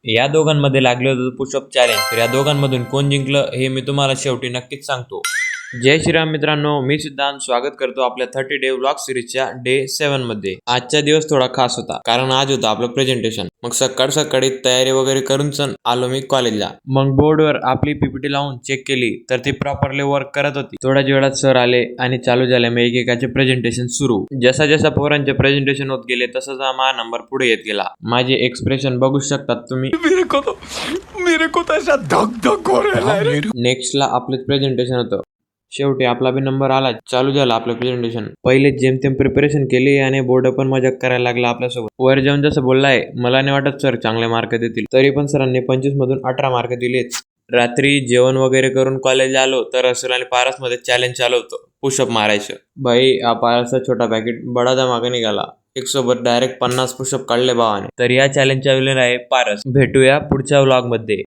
या दोघांमध्ये लागले होते पुशअप चॅलेंज. तर या दोघांमधून कोण जिंकलं हे मी तुम्हाला शेवटी नक्कीच सांगतो. जय श्रीराम मित्रांनो, मी सिद्धांत स्वागत करतो आपल्या 30 डे व्लॉग सिरीजच्या डे 7 मध्ये. आजचा दिवस थोडा खास होता कारण आज होतं आपलं प्रेझेंटेशन. मग सकाळी तयारी वगैरे करून आलो मी कॉलेजला. मग बोर्डवर आपली पीपीटी लावून चेक केली तर ती प्रॉपरली वर्क करत होती. थोड्याच वेळात सर आले आणि चालू झाले मग एकेकाचे प्रेझेंटेशन सुरू. जसा जसा पोरांचे प्रेझेंटेशन होत गेले तसा माझा नंबर पुढे येत गेला. माझे एक्सप्रेशन बघू शकतात तुम्ही. मेरे को तो ऐसा धक धक हो रहा है. नेक्स्टला आपलं प्रेझेंटेशन होतं. शेवटी आपला बी नंबर आला. चालू झालं आपलं प्रेझेंटेशन. पहिले जेमतेम प्रिपरेशन केली आणि बोर्ड पण मजाक करायला लागला आपल्यासोबत. वर जाऊन जसं बोललाय, मला नाही वाटत सर चांगले मार्क देतील. तरी पण सरांनी 25 मधून 18 मार्क दिलेच. रात्री जेवण वगैरे करून कॉलेजला आलो तर रसूल आणि पारस मध्ये चॅलेंज चालू होतं पुशअप मारायचं. भाई हा पारसचा छोटा पॅकेट बडा धमाका निघाला. एक सोबत डायरेक्ट 50 पुशअप काढले भावाने. तर या चॅलेंजच्या विनर आहे पारस. भेटूया पुढच्या व्लॉग मध्ये.